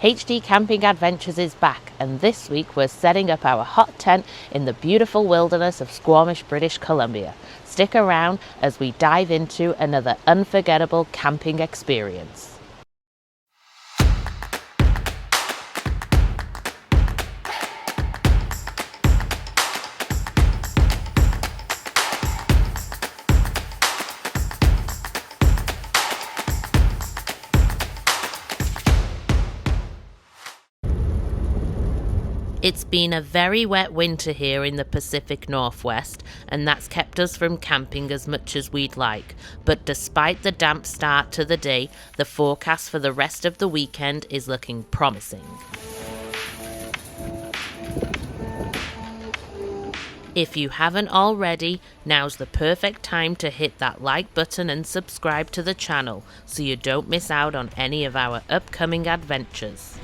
HD Camping Adventures is back, and this week we're setting up our hot tent in the beautiful wilderness of Squamish, British Columbia. Stick around as we dive into another unforgettable camping experience. It's been a very wet winter here in the Pacific Northwest, and that's kept us from camping as much as we'd like. But despite the damp start to the day, the forecast for the rest of the weekend is looking promising. If you haven't already, now's the perfect time to hit that like button and subscribe to the channel so you don't miss out on any of our upcoming adventures.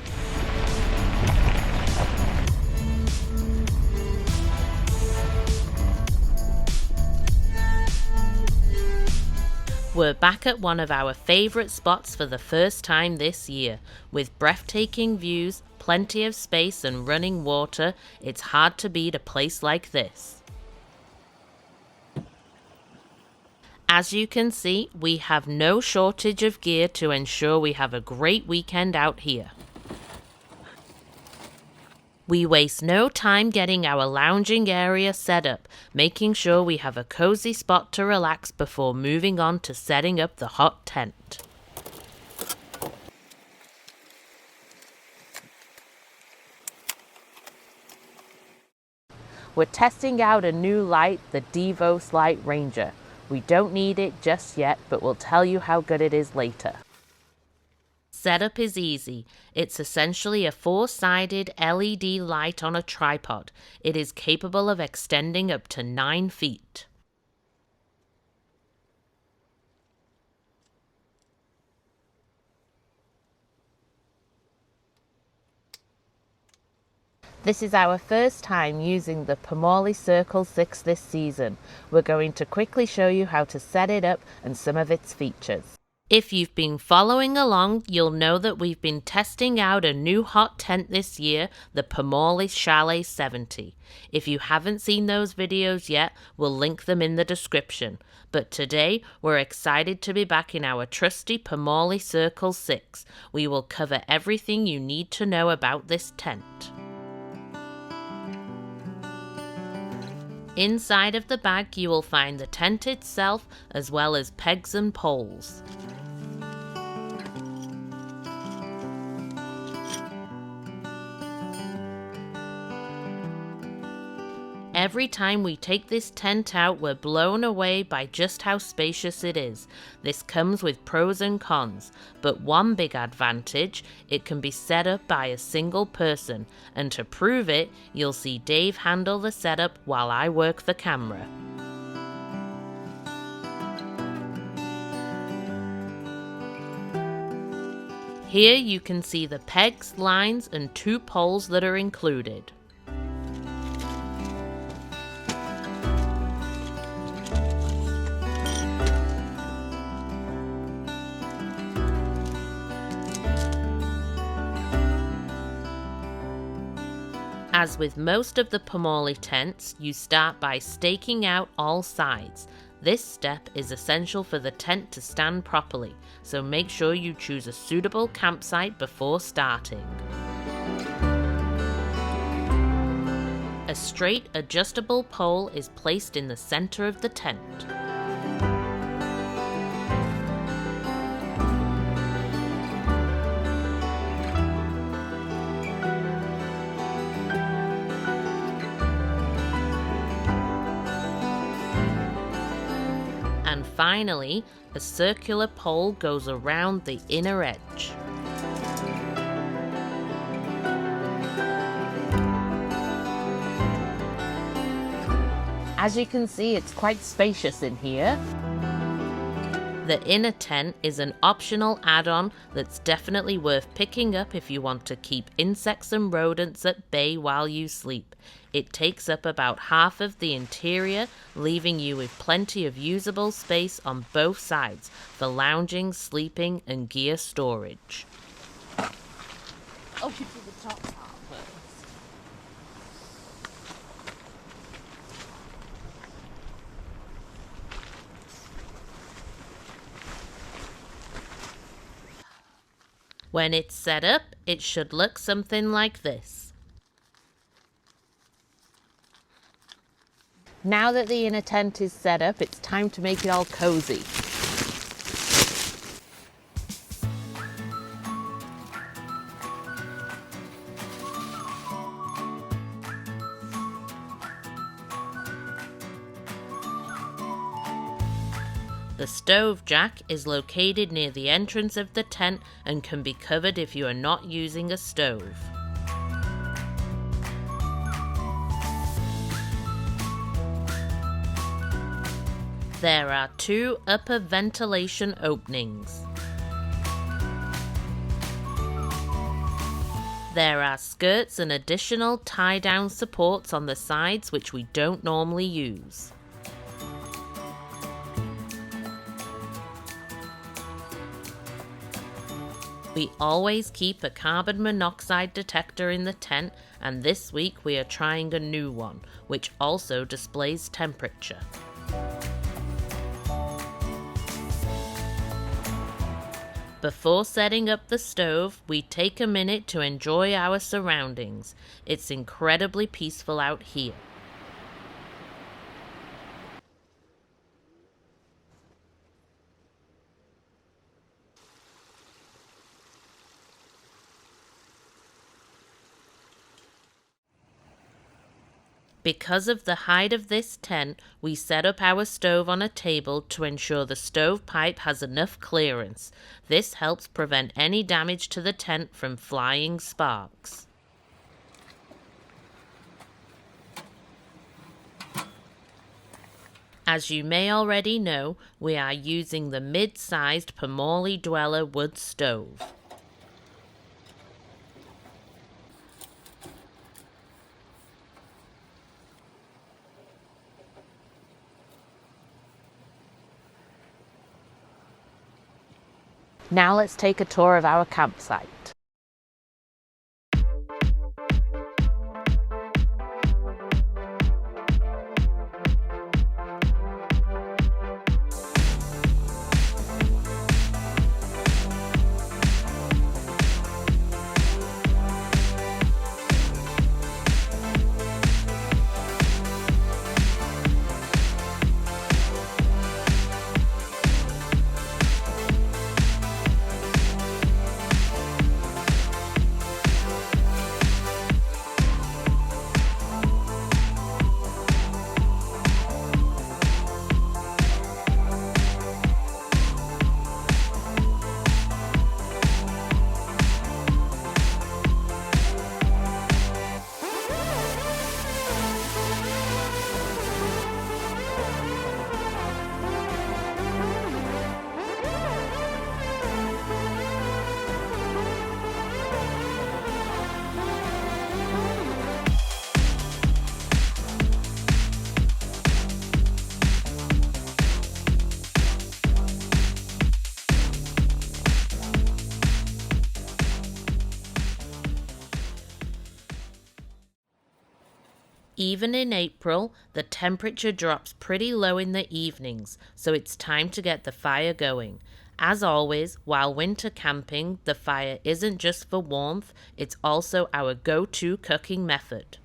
We're back at one of our favourite spots for the first time this year. With breathtaking views, plenty of space and running water, it's hard to beat a place like this. As you can see, we have no shortage of gear to ensure we have a great weekend out here. We waste no time getting our lounging area set up, making sure we have a cozy spot to relax before moving on to setting up the hot tent. We're testing out a new light, the Devos Light Ranger. We don't need it just yet, but we'll tell you how good it is later. Setup is easy. It's essentially a 4-sided LED light on a tripod. It is capable of extending up to 9 feet. This is our first time using the Pomoly Circle 6 this season. We're going to quickly show you how to set it up and some of its features. If you've been following along, you'll know that we've been testing out a new hot tent this year, the Pomoly Chalet 70. If you haven't seen those videos yet, we'll link them in the description. But today, we're excited to be back in our trusty Pomoly Circle 6. We will cover everything you need to know about this tent. Inside of the bag, you will find the tent itself, as well as pegs and poles. Every time we take this tent out, we're blown away by just how spacious it is. This comes with pros and cons, but one big advantage, it can be set up by a single person, and to prove it, you'll see Dave handle the setup while I work the camera. Here you can see the pegs, lines, and 2 poles that are included. As with most of the Pomoly tents, you start by staking out all sides. This step is essential for the tent to stand properly, so make sure you choose a suitable campsite before starting. A straight adjustable pole is placed in the center of the tent. And finally, a circular pole goes around the inner edge. As you can see, it's quite spacious in here. The inner tent is an optional add-on that's definitely worth picking up if you want to keep insects and rodents at bay while you sleep. It takes up about half of the interior, leaving you with plenty of usable space on both sides for lounging, sleeping, and gear storage. show you the top part first. When it's set up, it should look something like this. Now that the inner tent is set up, it's time to make it all cozy. The stove jack is located near the entrance of the tent and can be covered if you are not using a stove. There are 2 upper ventilation openings. There are skirts and additional tie-down supports on the sides which we don't normally use. We always keep a carbon monoxide detector in the tent, and this week we are trying a new one, which also displays temperature. Before setting up the stove, we take a minute to enjoy our surroundings. It's incredibly peaceful out here. Because of the height of this tent, we set up our stove on a table to ensure the stovepipe has enough clearance. This helps prevent any damage to the tent from flying sparks. As you may already know, we are using the mid-sized Pomoly Dweller wood stove. Now let's take a tour of our campsite. Even in April, the temperature drops pretty low in the evenings, so it's time to get the fire going. As always, while winter camping, the fire isn't just for warmth, it's also our go-to cooking method.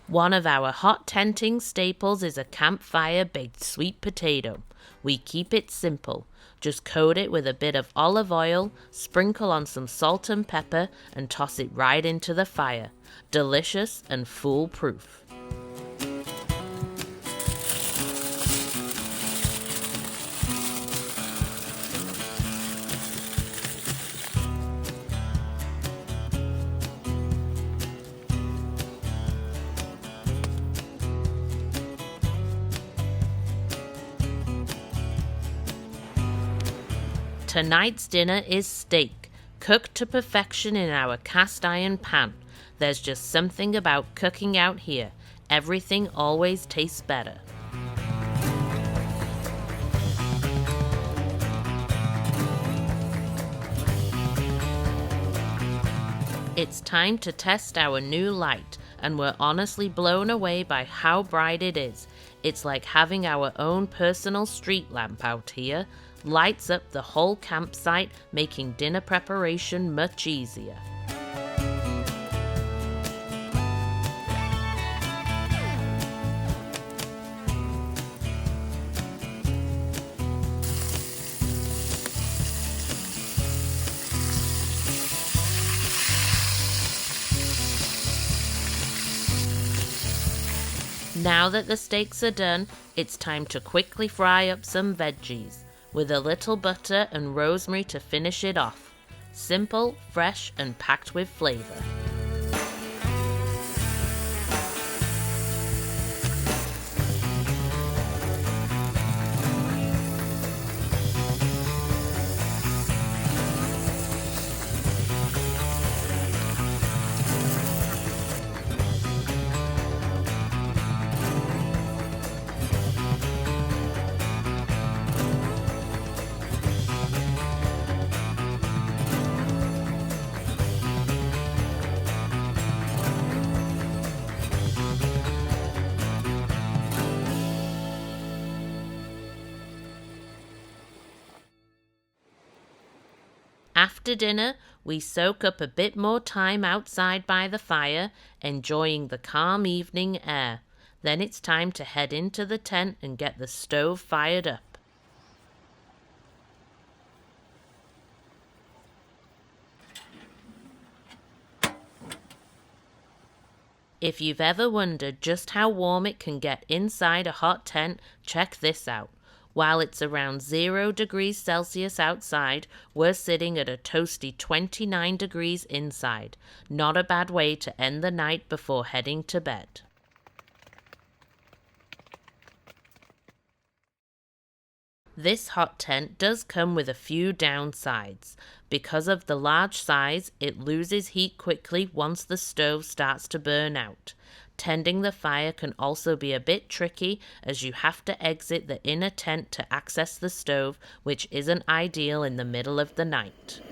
One of our hot tenting staples is a campfire baked sweet potato. We keep it simple. Just coat it with a bit of olive oil, sprinkle on some salt and pepper, and toss it right into the fire. Delicious and foolproof. Tonight's dinner is steak. Cooked to perfection in our cast iron pan. There's just something about cooking out here. Everything always tastes better. It's time to test our new light, and we're honestly blown away by how bright it is. It's like having our own personal street lamp out here. Lights up the whole campsite, making dinner preparation much easier. Now that the steaks are done, it's time to quickly fry up some veggies, with a little butter and rosemary to finish it off. Simple, fresh, and packed with flavor. After dinner, we soak up a bit more time outside by the fire, enjoying the calm evening air. Then it's time to head into the tent and get the stove fired up. If you've ever wondered just how warm it can get inside a hot tent, check this out. While it's around 0 degrees Celsius outside, we're sitting at a toasty 29 degrees inside. Not a bad way to end the night before heading to bed. This hot tent does come with a few downsides. Because of the large size, it loses heat quickly once the stove starts to burn out. Tending the fire can also be a bit tricky, as you have to exit the inner tent to access the stove, which isn't ideal in the middle of the night.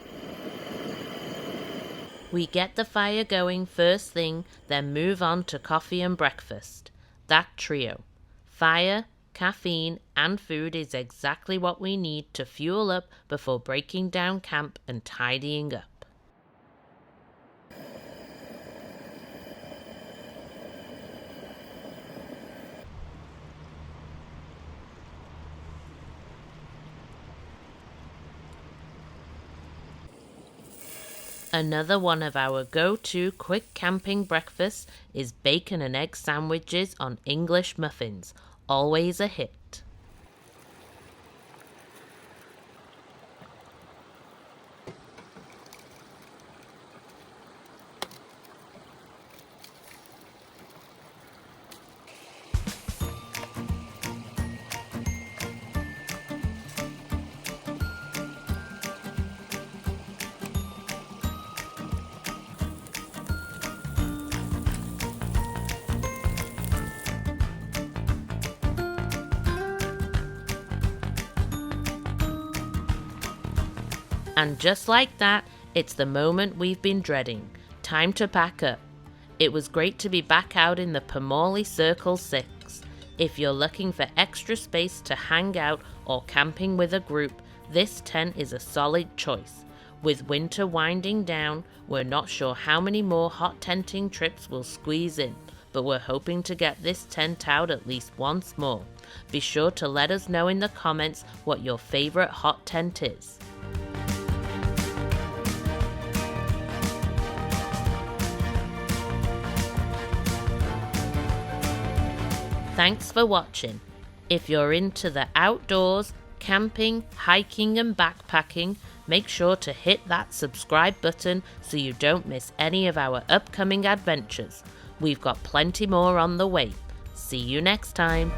We get the fire going first thing, then move on to coffee and breakfast. That trio. Fire, caffeine, and food is exactly what we need to fuel up before breaking down camp and tidying up. Another one of our go-to quick camping breakfasts is bacon and egg sandwiches on English muffins. Always a hit. And just like that, it's the moment we've been dreading. Time to pack up. It was great to be back out in the Pomoly Circle 6. If you're looking for extra space to hang out or camping with a group, this tent is a solid choice. With winter winding down, we're not sure how many more hot tenting trips we'll squeeze in, but we're hoping to get this tent out at least once more. Be sure to let us know in the comments what your favorite hot tent is. Thanks for watching. If you're into the outdoors, camping, hiking and backpacking, make sure to hit that subscribe button so you don't miss any of our upcoming adventures. We've got plenty more on the way. See you next time.